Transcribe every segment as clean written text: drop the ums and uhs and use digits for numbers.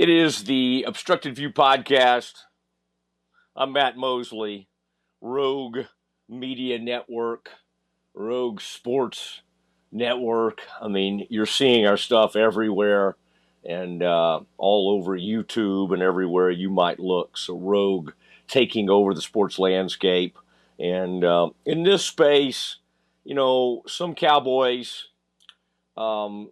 It is the Obstructed View podcast. I'm Matt Mosley, Rogue Media Network, Rogue Sports Network. I mean, you're seeing our stuff everywhere and all over YouTube and everywhere you might look. So Rogue taking over the sports landscape. And in this space, you know, some Cowboys, a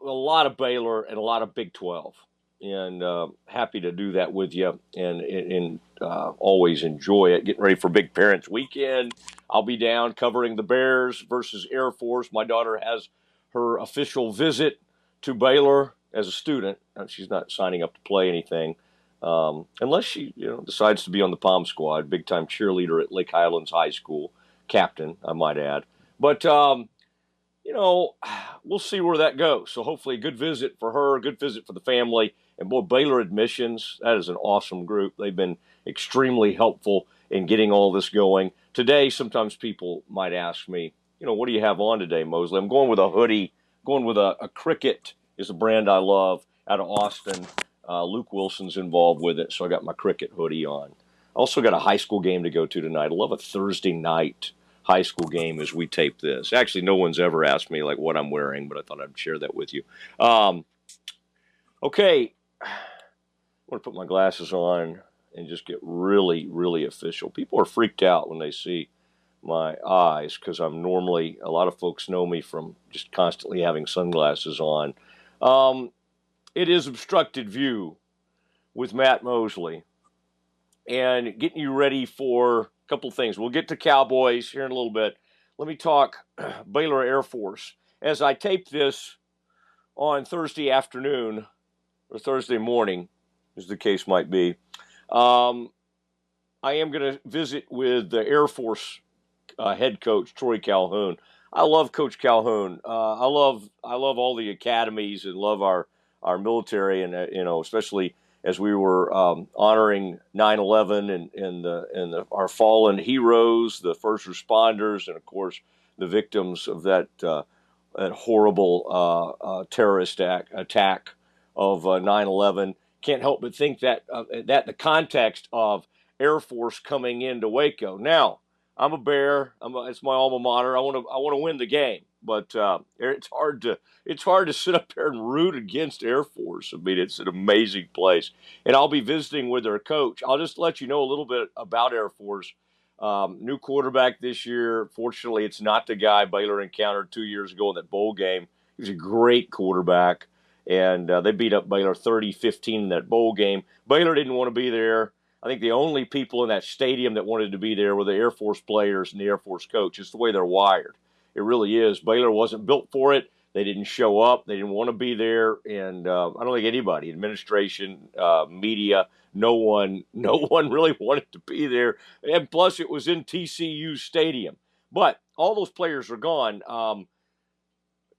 lot of Baylor and a lot of Big 12, and happy to do that with you, and always enjoy it. Getting ready for Big Parents Weekend. I'll be down covering the Bears versus Air Force. My daughter has her official visit to Baylor as a student. She's not signing up to play anything, unless she decides to be on the Palm Squad, big time cheerleader at Lake Highlands High School, captain, I might add. But we'll see where that goes. So hopefully a good visit for her, a good visit for the family. And boy, Baylor Admissions, that is an awesome group. They've been extremely helpful in getting all this going. Today, sometimes people might ask me, what do you have on today, Mosley? I'm going with a hoodie, going with a Cricket is a brand I love out of Austin. Luke Wilson's involved with it, so I got my Cricket hoodie on. I also got a high school game to go to tonight. I love a Thursday night high school game as we tape this. Actually, no one's ever asked me what I'm wearing, but I thought I'd share that with you. Okay, I want to put my glasses on and just get really, really official. People are freaked out when they see my eyes because a lot of folks know me from just constantly having sunglasses on. It is Obstructed View with Matt Mosley and getting you ready for couple things. We'll get to Cowboys here in a little bit. Let me talk Baylor Air Force. As I tape this on Thursday afternoon or Thursday morning, as the case might be, I am going to visit with the Air Force head coach, Troy Calhoun. I love Coach Calhoun. I love all the academies and love our military, and especially as we were honoring 9/11 and our fallen heroes, the first responders, and of course the victims of that horrible terrorist attack of 9/11. Can't help but think that the context of Air Force coming into Waco. Now, I'm a Bear. It's my alma mater. I want to win the game, but it's hard to sit up there and root against Air Force. I mean, it's an amazing place, and I'll be visiting with their coach. I'll just let you know a little bit about Air Force. New quarterback this year. Fortunately, it's not the guy Baylor encountered 2 years ago in that bowl game. He was a great quarterback, and they beat up Baylor 30-15 in that bowl game. Baylor didn't want to be there. I think the only people in that stadium that wanted to be there were the Air Force players and the Air Force coach. It's the way they're wired. It really is. Baylor wasn't built for it. They didn't show up. They didn't want to be there. And I don't think anybody, administration, media, no one really wanted to be there. And plus, it was in TCU Stadium. But all those players are gone.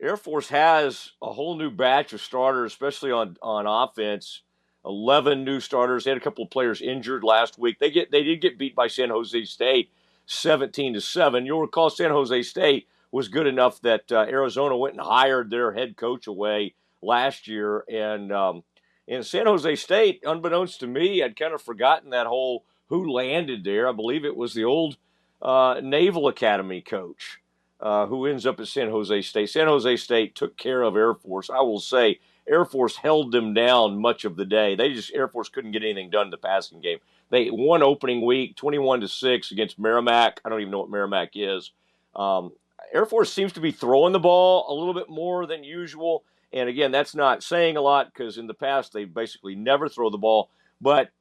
Air Force has a whole new batch of starters, especially on offense. 11 new starters. They had a couple of players injured last week. They did get beat by San Jose State 17-7. You'll recall San Jose State was good enough that Arizona went and hired their head coach away last year. And in San Jose State, unbeknownst to me, I'd kind of forgotten that whole who landed there. I believe it was the old Naval Academy coach who ends up at San Jose State. San Jose State took care of Air Force. I will say, Air Force held them down much of the day. Air Force couldn't get anything done in the passing game. They won opening week 21-6 against Merrimack. I don't even know what Merrimack is. Air Force seems to be throwing the ball a little bit more than usual. And again, that's not saying a lot because in the past they basically never throw the ball. But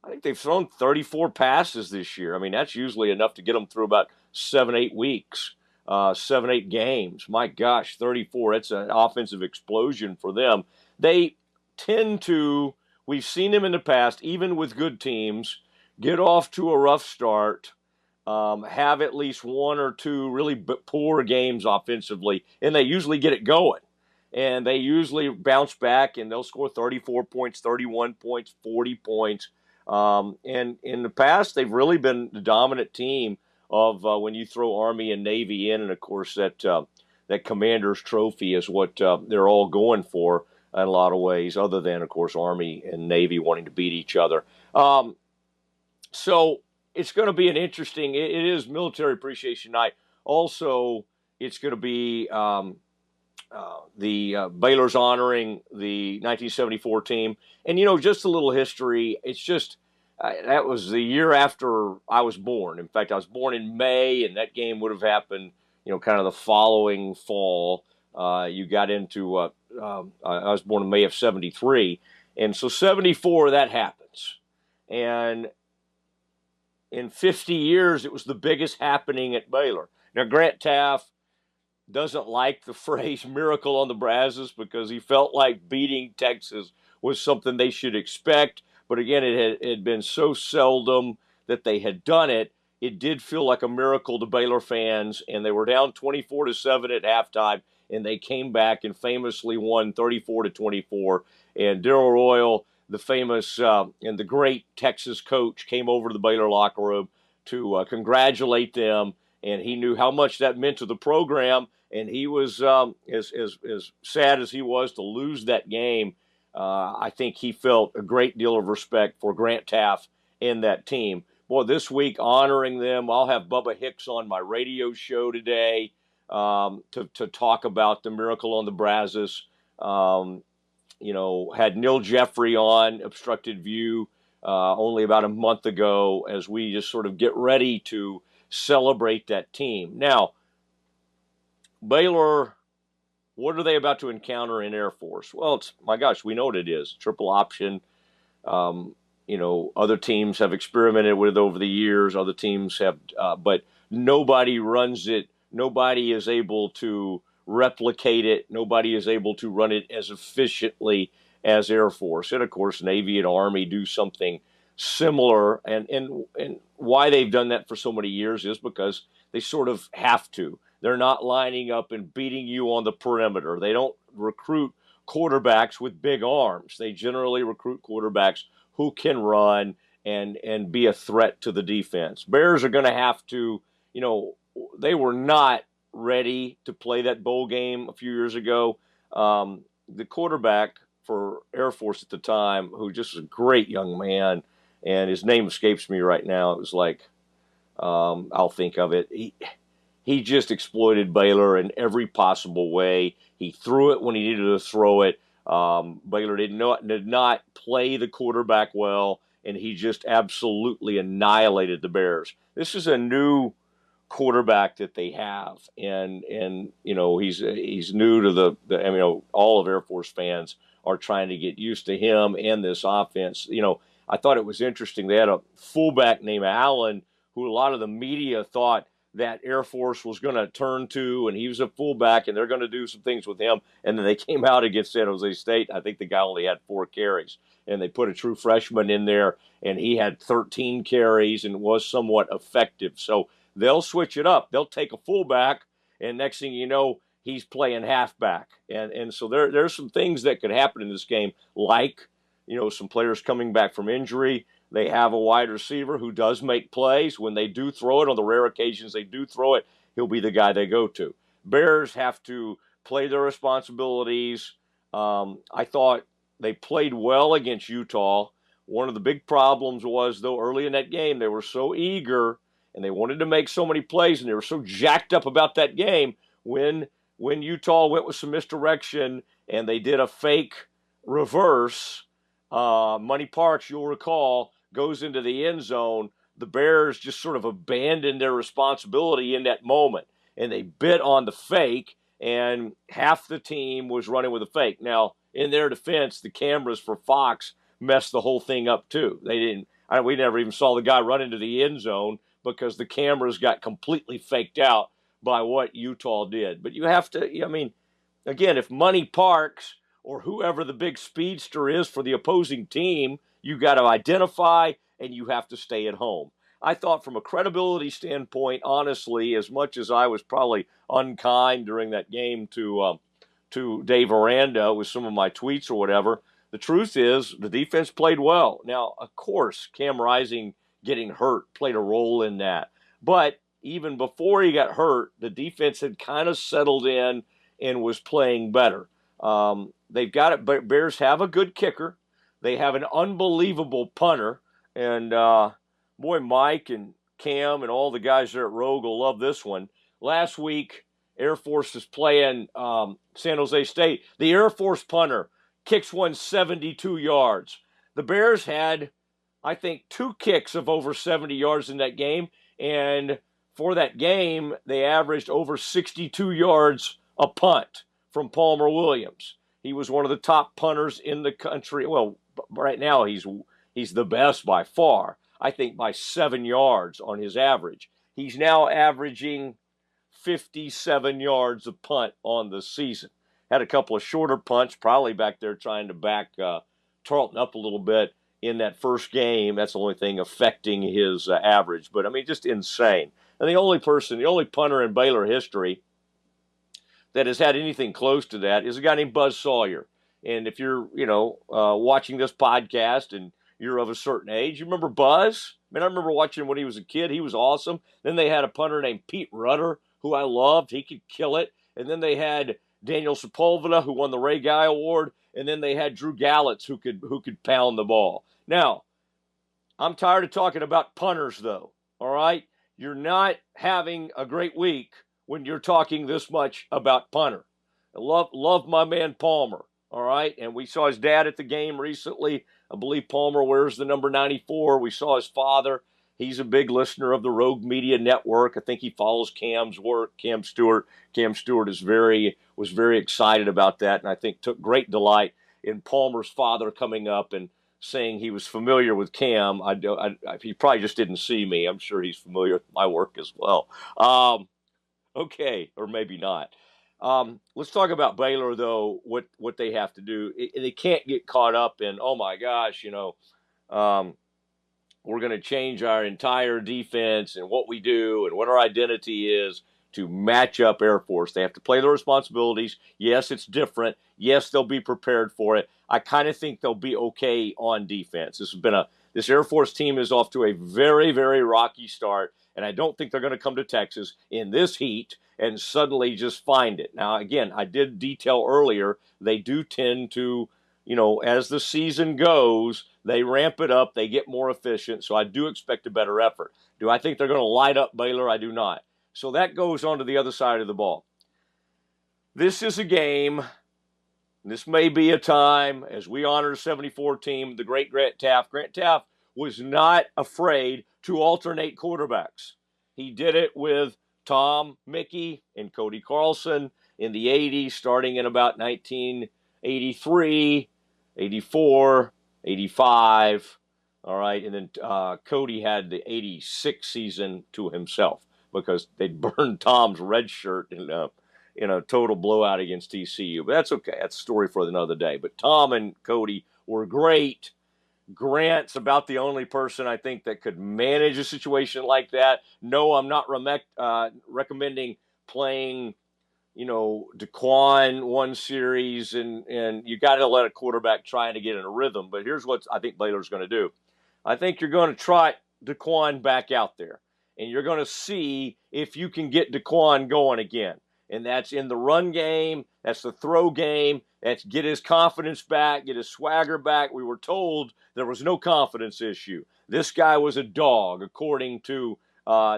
I think they've thrown 34 passes this year. I mean, that's usually enough to get them through about 7-8 weeks. 7-8 games. My gosh, 34. It's an offensive explosion for them. They tend to, we've seen them in the past, even with good teams, get off to a rough start, have at least one or two really poor games offensively, and they usually get it going. And they usually bounce back, and they'll score 34 points, 31 points, 40 points. And in the past, they've really been the dominant team of when you throw Army and Navy in, and of course that Commander's Trophy is what they're all going for. in a lot of ways, other than, of course, Army and Navy wanting to beat each other. Um, so it's going to be an interesting. It is Military Appreciation Night. Also, it's going to be the Baylor's honoring the 1974 team, and just a little history. It's just that was the year after I was born. In fact, I was born in May, and that game would have happened, kind of the following fall. You got into I was born in May of '73, and so '74 that happens, and in 50 years it was the biggest happening at Baylor. Now Grant Taft doesn't like the phrase "miracle on the Brazos" because he felt like beating Texas was something they should expect. But again, it had been so seldom that they had done it. It did feel like a miracle to Baylor fans, and they were down 24-7 at halftime, and they came back and famously won 34-24. And Darrell Royal, the famous and the great Texas coach, came over to the Baylor locker room to congratulate them, and he knew how much that meant to the program. And he was as sad as he was to lose that game. I think he felt a great deal of respect for Grant Taft and that team. Boy, this week honoring them, I'll have Bubba Hicks on my radio show today to talk about the miracle on the Brazos. Had Neil Jeffrey on Obstructed View only about a month ago as we just sort of get ready to celebrate that team. Now, Baylor, what are they about to encounter in Air Force? Well, my gosh, we know what it is. Triple option. Other teams have experimented with it over the years. Other teams have, but nobody runs it. Nobody is able to replicate it. Nobody is able to run it as efficiently as Air Force. And of course, Navy and Army do something similar. And why they've done that for so many years is because they sort of have to. They're not lining up and beating you on the perimeter. They don't recruit quarterbacks with big arms. They generally recruit quarterbacks who can run and be a threat to the defense. Bears are going to have to, they were not ready to play that bowl game a few years ago. The quarterback for Air Force at the time, who just was a great young man, and his name escapes me right now. It was like, I'll think of it. He just exploited Baylor in every possible way. He threw it when he needed to throw it. Baylor did not play the quarterback well, and he just absolutely annihilated the Bears. This is a new quarterback that they have, and he's new to all of Air Force fans are trying to get used to him and this offense. I thought it was interesting. They had a fullback named Allen, who a lot of the media thought that Air Force was going to turn to, and he was a fullback, and they're going to do some things with him. And then they came out against San Jose State. I think the guy only had 4 carries, and they put a true freshman in there, and he had 13 carries and was somewhat effective. So they'll switch it up. They'll take a fullback, and next thing you know, he's playing halfback. And so there's some things that could happen in this game, like, some players coming back from injury. They have a wide receiver who does make plays. When they do throw it, on the rare occasions they do throw it, he'll be the guy they go to. Bears have to play their responsibilities. I thought they played well against Utah. One of the big problems was, though, early in that game, they were so eager and they wanted to make so many plays, and they were so jacked up about that game when Utah went with some misdirection and they did a fake reverse. Money Parks, you'll recall, goes into the end zone. The Bears just sort of abandoned their responsibility in that moment, and they bit on the fake, and half the team was running with a fake. Now, in their defense, the cameras for Fox messed the whole thing up too. We never even saw the guy run into the end zone because the cameras got completely faked out by what Utah did. But you have to, again, if Money Parks or whoever the big speedster is for the opposing team, you got to identify, and you have to stay at home. I thought from a credibility standpoint, honestly, as much as I was probably unkind during that game to Dave Aranda with some of my tweets or whatever, the truth is the defense played well. Now, of course, Cam Rising getting hurt played a role in that. But even before he got hurt, the defense had kind of settled in and was playing better. They've got it, but Bears have a good kicker. They have an unbelievable punter. And boy, Mike and Cam and all the guys there at Rogue will love this one. Last week, Air Force is playing San Jose State. The Air Force punter kicks one 72 yards. The Bears had, I think, 2 kicks of over 70 yards in that game. And for that game, they averaged over 62 yards a punt from Palmer Williams. He was one of the top punters in the country. Well, right now he's the best by far. I think by 7 yards on his average. He's now averaging 57 yards of punt on the season. Had a couple of shorter punts, probably back there trying to back Tarleton up a little bit in that first game. That's the only thing affecting his average. But, I mean, just insane. And the only punter in Baylor history that has had anything close to that is a guy named Buzz Sawyer. And if you're, watching this podcast and you're of a certain age, you remember Buzz? I remember watching him when he was a kid. He was awesome. Then they had a punter named Pete Rutter, who I loved. He could kill it. And then they had Daniel Sepulveda, who won the Ray Guy Award. And then they had Drew Gallitz, who could pound the ball. Now, I'm tired of talking about punters, though. All right? You're not having a great week when you're talking this much about punter. I love my man Palmer. All right? And we saw his dad at the game recently. I believe Palmer wears the number 94. We saw his father. He's a big listener of the Rogue Media Network. I think he follows Cam's work, Cam Stewart. Cam Stewart was very excited about that, and I think took great delight in Palmer's father coming up and saying he was familiar with Cam. He probably just didn't see me. I'm sure he's familiar with my work as well. Okay, or maybe not. Let's talk about Baylor, though, what they have to do. They can't get caught up in, oh, my gosh, we're going to change our entire defense and what we do and what our identity is to match up Air Force. They have to play their responsibilities. Yes, it's different. Yes, they'll be prepared for it. I kind of think they'll be okay on defense. This Air Force team is off to a very, very rocky start, and I don't think they're going to come to Texas in this heat and suddenly just find it. Now, again, I did detail earlier, they do tend to, as the season goes, they ramp it up, they get more efficient, so I do expect a better effort. Do I think they're going to light up Baylor? I do not. So that goes on to the other side of the ball. This is a game, this may be a time, as we honor the 74 team, the great Grant Teaff. Grant Teaff was not afraid to alternate quarterbacks. He did it with Tom Mickey and Cody Carlson in the 80s, starting in about 1983, 84, 85. All right, and then Cody had the 86 season to himself because they'd burned Tom's red shirt in a total blowout against TCU. But that's okay. That's a story for another day. But Tom and Cody were great. Grant's about the only person I think that could manage a situation like that. No, I'm not recommending playing, DeQuan one series, and you got to let a quarterback trying to get in a rhythm. But here's what I think Baylor's going to do. I think you're going to trot DeQuan back out there, and you're going to see if you can get DeQuan going again. And that's in the run game. That's the throw game. That's get his confidence back, get his swagger back. We were told there was no confidence issue. This guy was a dog, according to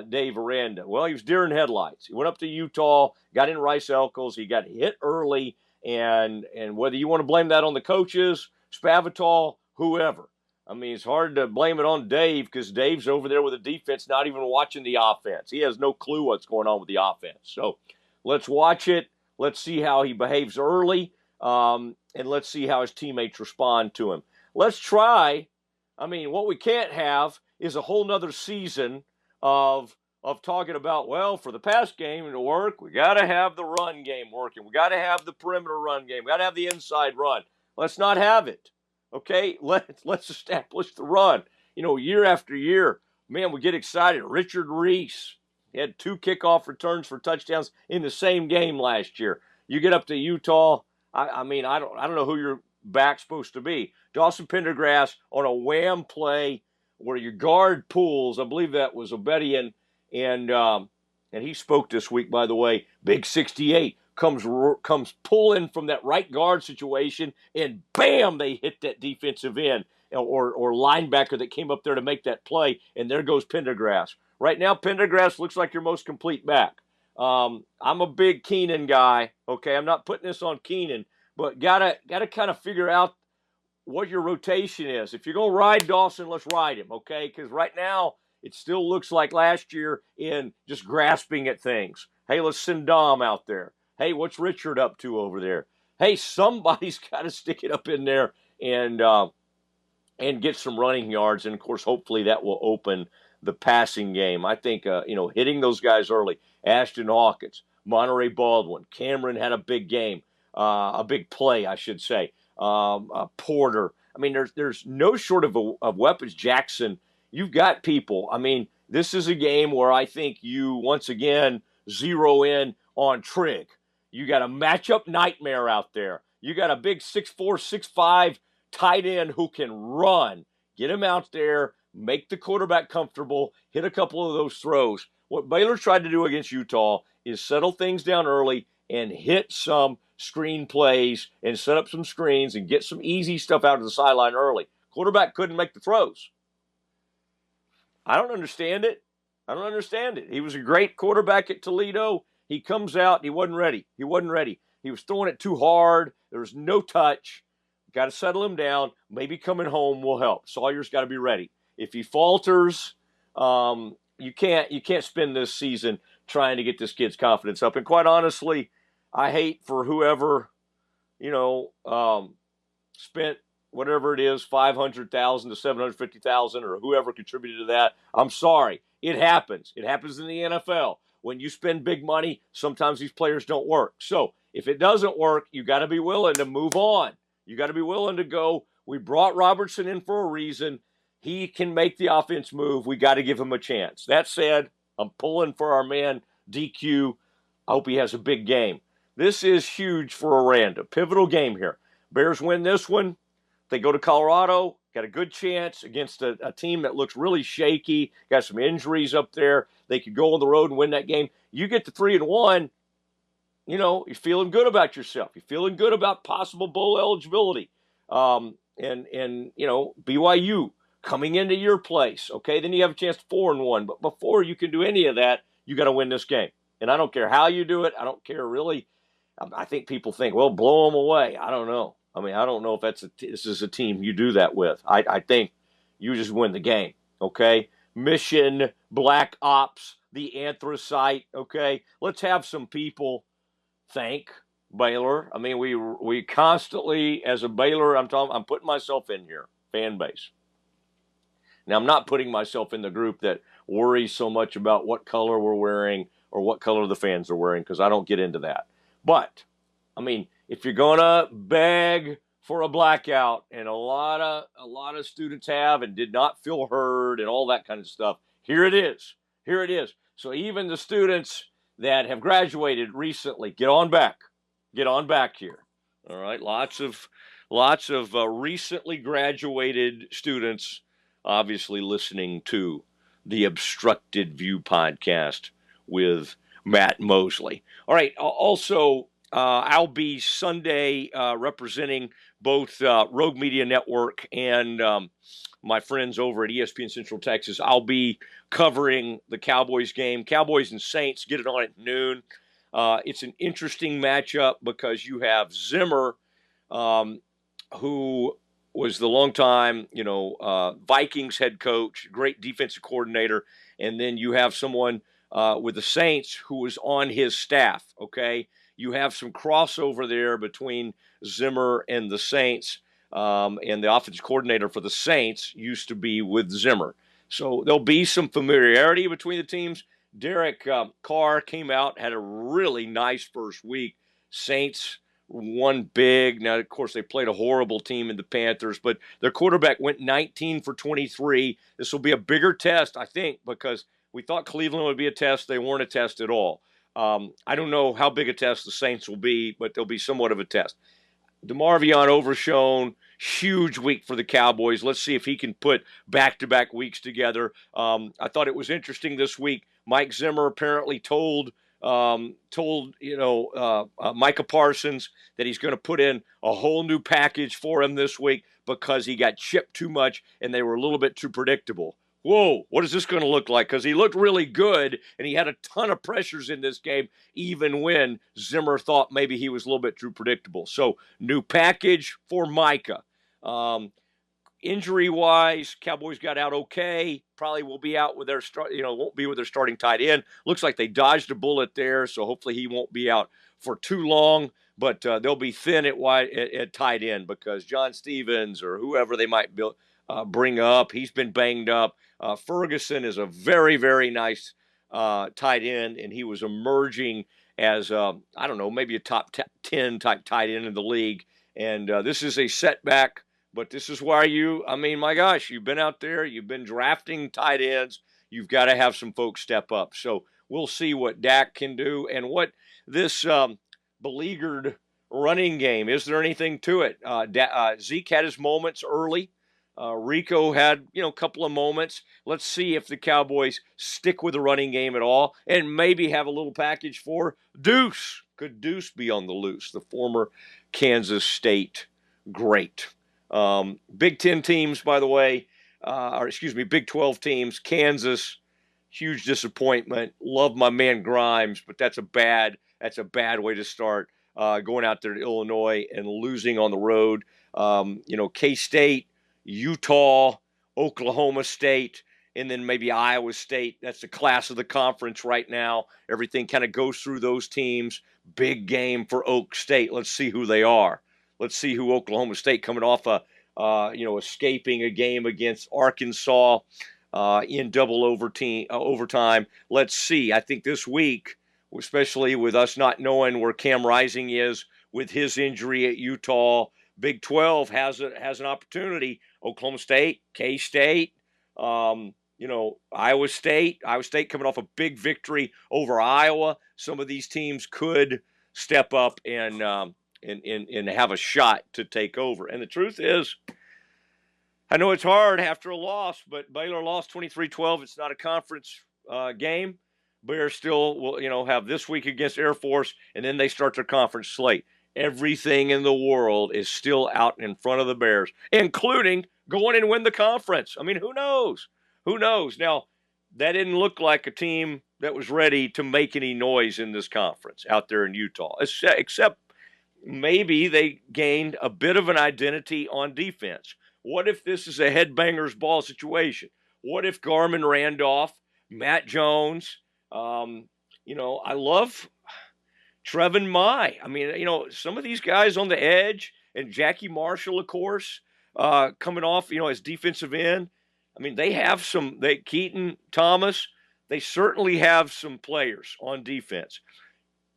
Dave Aranda. Well, he was deer in headlights. He went up to Utah, got in Rice-Eccles. He got hit early, and whether you want to blame that on the coaches, Spavital, whoever. I mean, it's hard to blame it on Dave because Dave's over there with the defense, not even watching the offense. He has no clue what's going on with the offense. So let's watch it. Let's see how he behaves early, and let's see how his teammates respond to him. Let's try. I mean, what we can't have is a whole nother season of talking about, well, for the pass game to work, we got to have the run game working. We got to have the perimeter run game. We got to have the inside run. Let's not have it. Okay, let's establish the run. Year after year, man, we get excited. Richard Reese had 2 kickoff returns for touchdowns in the same game last year. You get up to Utah, I don't know who your back's supposed to be. Dawson Pendergrass on a wham play where your guard pulls. I believe that was Obedian, and he spoke this week, by the way. Big 68 comes pulling from that right guard situation, and bam, they hit that defensive end or linebacker that came up there to make that play, and there goes Pendergrass. Right now, Pendergrass looks like your most complete back. I'm a big Keenan guy. Okay, I'm not putting this on Keenan, but gotta kind of figure out what your rotation is. If you're gonna ride Dawson, let's ride him. Okay, because right now it still looks like last year in just grasping at things. Hey, let's send Dom out there. Hey, what's Richard up to over there? Hey, somebody's got to stick it up in there and get some running yards, and of course, hopefully that will open the passing game. I think hitting those guys early. Ashton Hawkins, Monterey Baldwin, Cameron had a big game, a big play, I should say. Porter. I mean, there's no short of weapons. Jackson, you've got people. I mean, this is a game where I think you once again zero in on Trigg. You got a matchup nightmare out there. You got a big 6'4", 6'5" tight end who can run. Get him out there, make the quarterback comfortable, hit a couple of those throws. What Baylor tried to do against Utah is settle things down early and hit some screen plays and set up some screens and get some easy stuff out of the sideline early. Quarterback couldn't make the throws. I don't understand it. He was a great quarterback at Toledo. He comes out, he wasn't ready. He was throwing it too hard. There was no touch. Got to settle him down. Maybe coming home will help. Sawyer's got to be ready. If he falters, you can't spend this season trying to get this kid's confidence up. And quite honestly, I hate for whoever, spent whatever it is, $500,000 to $750,000, or whoever contributed to that. I'm sorry. It happens. It happens in the NFL. When you spend big money, sometimes these players don't work. So if it doesn't work, you got to be willing to move on. You got to be willing to go. We brought Robertson in for a reason. He can make the offense move. We got to give him a chance. That said, I'm pulling for our man DQ. I hope he has a big game. This is huge for Aranda. Pivotal game here. Bears win this one. They go to Colorado. Got a good chance against a team that looks really shaky. Got some injuries up there. They could go on the road and win that game. You get to 3-1. You're feeling good about yourself. You're feeling good about possible bowl eligibility. And BYU coming into your place. Okay, then you have a chance to 4-1. But before you can do any of that, you got to win this game. And I don't care how you do it. I don't care really. I think people think, well, blow them away. I don't know. I mean, I don't know if this is a team you do that with. I think you just win the game, okay? Mission, Black Ops, the Anthracite, okay? Let's have some people thank Baylor. I mean, we constantly, as a Baylor, I'm putting myself in here, fan base. Now, I'm not putting myself in the group that worries so much about what color we're wearing or what color the fans are wearing, because I don't get into that. But, I mean, if you're gonna beg for a blackout, and a lot of students have and did not feel heard and all that kind of stuff, here it is. So even the students that have graduated recently, get on back here. All right, lots of recently graduated students, obviously listening to the Obstructed View podcast with Matt Mosley. All right, also. I'll be Sunday representing both Rogue Media Network and my friends over at ESPN Central Texas. I'll be covering the Cowboys game. Cowboys and Saints, get it on at noon. It's an interesting matchup because you have Zimmer, who was the longtime, Vikings head coach, great defensive coordinator, and then you have someone with the Saints who was on his staff, okay? You have some crossover there between Zimmer and the Saints, and the offensive coordinator for the Saints used to be with Zimmer. So there'll be some familiarity between the teams. Derek Carr came out, had a really nice first week. Saints won big. Now, of course, they played a horrible team in the Panthers, but their quarterback went 19 for 23. This will be a bigger test, I think, because we thought Cleveland would be a test. They weren't a test at all. I don't know how big a test the Saints will be, but they'll be somewhat of a test. DeMarvion Overshown, huge week for the Cowboys. Let's see if he can put back-to-back weeks together. I thought it was interesting this week. Mike Zimmer apparently told told Micah Parsons that he's going to put in a whole new package for him this week because he got chipped too much and they were a little bit too predictable. Whoa, what is this going to look like? Because he looked really good and he had a ton of pressures in this game, even when Zimmer thought maybe he was a little bit too predictable. So, new package for Micah. Injury-wise, Cowboys got out okay. Probably will be out with their won't be with their starting tight end. Looks like they dodged a bullet there, so hopefully he won't be out for too long. But they'll be thin at tight end because John Stevens or whoever they might bring up, he's been banged up. Ferguson is a very, very nice tight end, and he was emerging as maybe a top 10 type tight end in the league. And this is a setback. But this is why my gosh, you've been out there, you've been drafting tight ends. You've got to have some folks step up. So we'll see what Dak can do and what this beleaguered running game. Is there anything to it? Zeke had his moments early. Rico had, a couple of moments. Let's see if the Cowboys stick with the running game at all and maybe have a little package for Deuce. Could Deuce be on the loose? The former Kansas State great. Big 10 teams, by the way, Big 12 teams. Kansas, huge disappointment. Love my man Grimes, but that's a bad way to start. Going out there to Illinois and losing on the road. K-State, Utah, Oklahoma State, and then maybe Iowa State. That's the class of the conference right now. Everything kind of goes through those teams. Big game for Oak State. Let's see who they are. Let's see who Oklahoma State coming off escaping a game against Arkansas in double overtime. Let's see. I think this week, especially with us not knowing where Cam Rising is with his injury at Utah, Big 12 has an opportunity. Oklahoma State, K-State, Iowa State. Iowa State coming off a big victory over Iowa. Some of these teams could step up and have a shot to take over. And the truth is, I know it's hard after a loss, but Baylor lost 23-12. It's not a conference game. Baylor still will, have this week against Air Force, and then they start their conference slate. Everything in the world is still out in front of the Bears, including going and win the conference. I mean, who knows? Who knows? Now, that didn't look like a team that was ready to make any noise in this conference out there in Utah, except maybe they gained a bit of an identity on defense. What if this is a headbanger's ball situation? What if Garmin Randolph, Matt Jones, I love Trevin Mai. I mean, some of these guys on the edge and Jackie Marshall, of course, coming off, as defensive end. I mean, they have Keaton, Thomas, they certainly have some players on defense.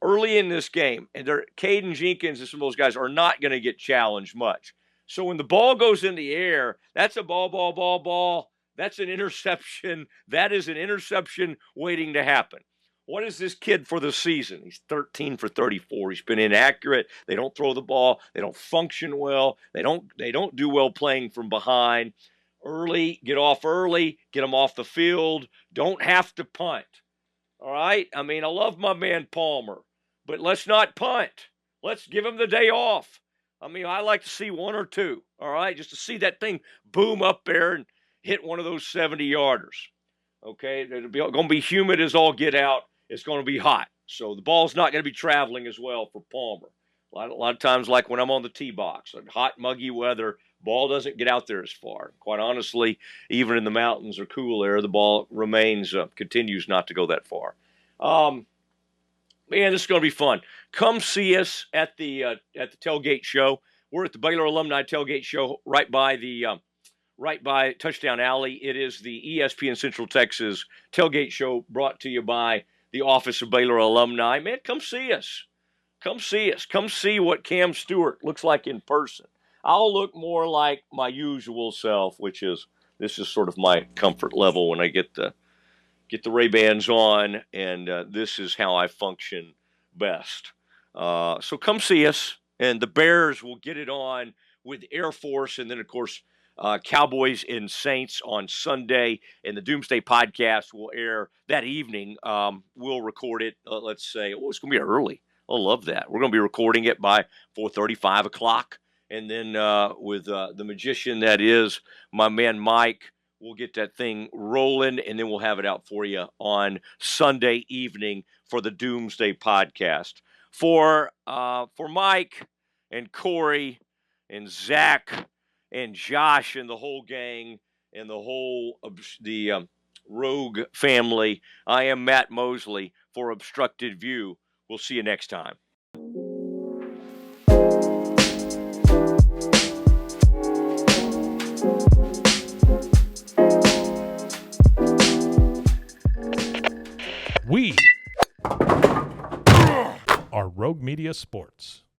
Early in this game, and Caden Jenkins and some of those guys are not going to get challenged much. So when the ball goes in the air, that's a ball. That's an interception. That is an interception waiting to happen. What is this kid for the season? He's 13 for 34. He's been inaccurate. They don't throw the ball. They don't function well. They don't do well playing from behind. Get off early, get them off the field. Don't have to punt. All right? I mean, I love my man Palmer, but let's not punt. Let's give him the day off. I mean, I like to see one or two, all right, just to see that thing boom up there and hit one of those 70-yarders. Okay? It's going to be humid as all get out. It's going to be hot. So the ball's not going to be traveling as well for Palmer. A lot of times, like when I'm on the tee box, like hot, muggy weather, ball doesn't get out there as far. Quite honestly, even in the mountains or cool air, the ball continues not to go that far. Man, this is going to be fun. Come see us at the tailgate show. We're at the Baylor Alumni Tailgate Show right by Touchdown Alley. It is the ESPN Central Texas Tailgate Show brought to you by the Office of Baylor Alumni. Man, come see us. Come see us. Come see what Cam Stewart looks like in person. I'll look more like my usual self, this is sort of my comfort level when I get the Ray-Bans on, and this is how I function best. So come see us, and the Bears will get it on with Air Force, and then, of course, Cowboys and Saints on Sunday, and the Doomsday podcast will air that evening. We'll record it. Let's say, it's going to be early. I love that. We're going to be recording it by 4:30, 5 o'clock, and then with the magician that is my man Mike, we'll get that thing rolling, and then we'll have it out for you on Sunday evening for the Doomsday podcast. For Mike and Corey and Zach and Josh and the whole gang and the whole Rogue family, I am Matt Mosley for Obstructed View. We'll see you next time. We are Rogue Media Sports.